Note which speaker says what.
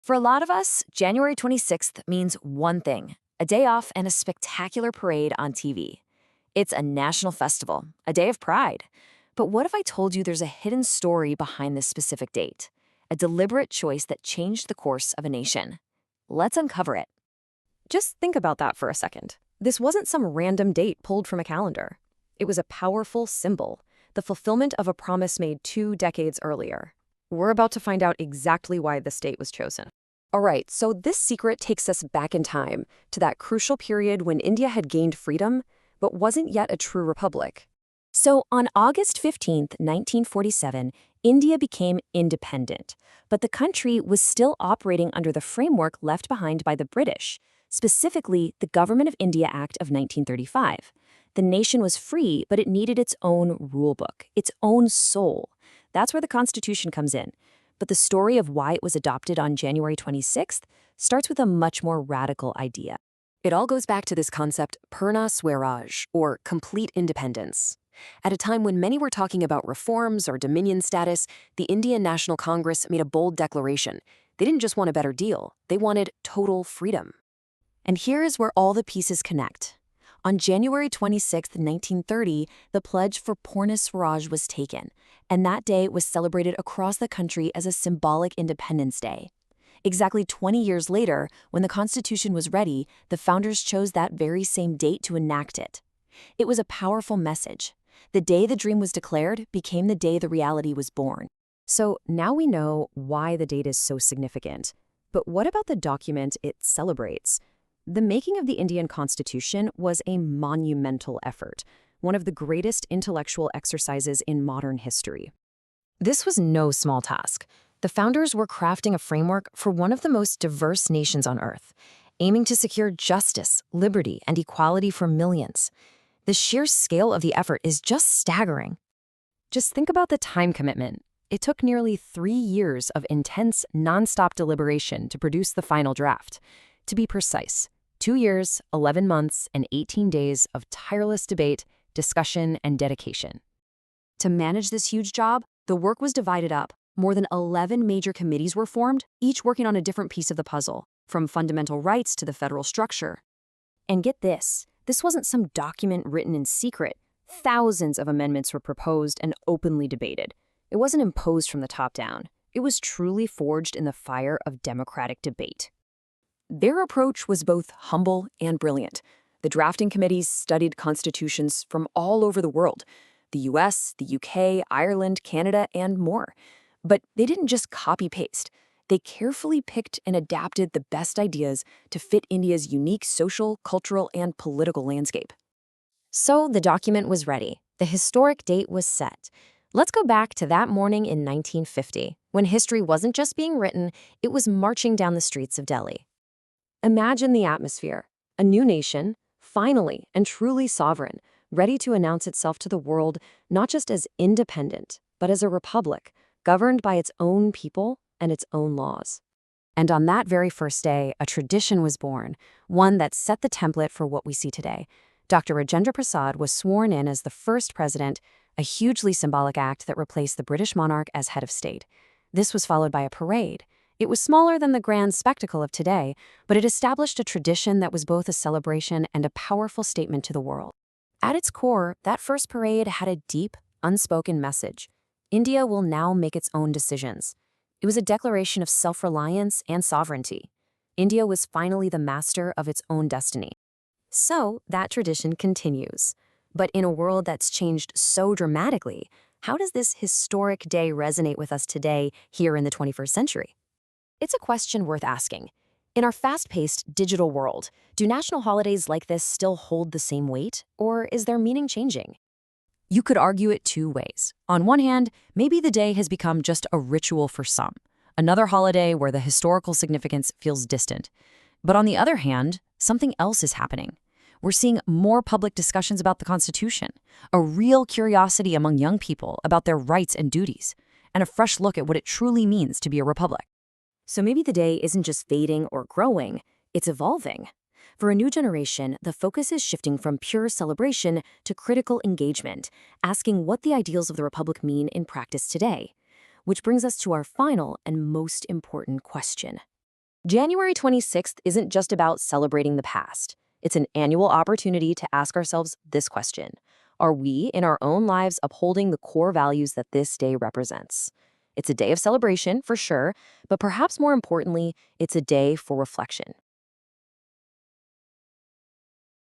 Speaker 1: For a lot of us, January 26th means one thing: a day off and a spectacular parade on TV. It's a national festival, a day of pride. But what if I told you there's a hidden story behind this specific date? A deliberate choice that changed the course of a nation. Let's uncover it.
Speaker 2: Just think about that for a second. This wasn't some random date pulled from a calendar. It was a powerful symbol, the fulfillment of a promise made 2 decades earlier. We're about to find out exactly why this date was chosen. All right, so this secret takes us back in time to that crucial period when India had gained freedom, but wasn't yet a true republic.
Speaker 1: So, on August 15th, 1947, India became independent, but the country was still operating under the framework left behind by the British, specifically the Government of India Act of 1935. The nation was free, but it needed its own rulebook, its own soul. That's where the Constitution comes in. But the story of why it was adopted on January 26th starts with a much more radical idea.
Speaker 2: It all goes back to this concept, Purna Swaraj, or complete independence. At a time when many were talking about reforms or dominion status, the Indian National Congress made a bold declaration. They didn't just want a better deal, they wanted total freedom.
Speaker 1: And here is where all the pieces connect. On January 26, 1930, the pledge for Purna Swaraj was taken, and that day was celebrated across the country as a symbolic Independence Day. Exactly 20 years later, when the Constitution was ready, the founders chose that very same date to enact it. It was a powerful message. The day the dream was declared became the day the reality was born.
Speaker 2: So now we know why the date is so significant. But what about the document it celebrates? The making of the Indian Constitution was a monumental effort, one of the greatest intellectual exercises in modern history.
Speaker 1: This was no small task. The founders were crafting a framework for one of the most diverse nations on Earth, aiming to secure justice, liberty, and equality for millions. The sheer scale of the effort is just staggering.
Speaker 2: Just think about the time commitment. It took nearly 3 years of intense, nonstop deliberation to produce the final draft. To be precise, 2 years, 11 months, and 18 days of tireless debate, discussion, and dedication.
Speaker 1: To manage this huge job, the work was divided up. More than 11 major committees were formed, each working on a different piece of the puzzle, from fundamental rights to the federal structure. And get this wasn't some document written in secret. Thousands of amendments were proposed and openly debated. It wasn't imposed from the top down. It was truly forged in the fire of democratic debate. Their approach was both humble and brilliant. The drafting committees studied constitutions from all over the world: the US, the UK, Ireland, Canada, and more. But they didn't just copy-paste. They carefully picked and adapted the best ideas to fit India's unique social, cultural, and political landscape. So the document was ready. The historic date was set. Let's go back to that morning in 1950, when history wasn't just being written, it was marching down the streets of Delhi.
Speaker 2: Imagine the atmosphere. A new nation, finally and truly sovereign, ready to announce itself to the world not just as independent, but as a republic, governed by its own people and its own laws.
Speaker 1: And on that very first day, a tradition was born, one that set the template for what we see today. Dr. Rajendra Prasad was sworn in as the first president, a hugely symbolic act that replaced the British monarch as head of state. This was followed by a parade. It was smaller than the grand spectacle of today, but it established a tradition that was both a celebration and a powerful statement to the world. At its core, that first parade had a deep, unspoken message. India will now make its own decisions. It was a declaration of self-reliance and sovereignty. India was finally the master of its own destiny. So that tradition continues. But in a world that's changed so dramatically, how does this historic day resonate with us today, here in the 21st century? It's a question worth asking. In our fast-paced digital world, do national holidays like this still hold the same weight, or is their meaning changing? You could argue it two ways. On one hand, maybe the day has become just a ritual for some, another holiday where the historical significance feels distant. But on the other hand, something else is happening. We're seeing more public discussions about the Constitution, a real curiosity among young people about their rights and duties, and a fresh look at what it truly means to be a republic. So maybe the day isn't just fading or growing, it's evolving. For a new generation, the focus is shifting from pure celebration to critical engagement, asking what the ideals of the republic mean in practice today. Which brings us to our final and most important question.
Speaker 2: January 26th isn't just about celebrating the past. It's an annual opportunity to ask ourselves this question: are we, in our own lives, upholding the core values that this day represents? It's a day of celebration, for sure, but perhaps more importantly, it's a day for reflection.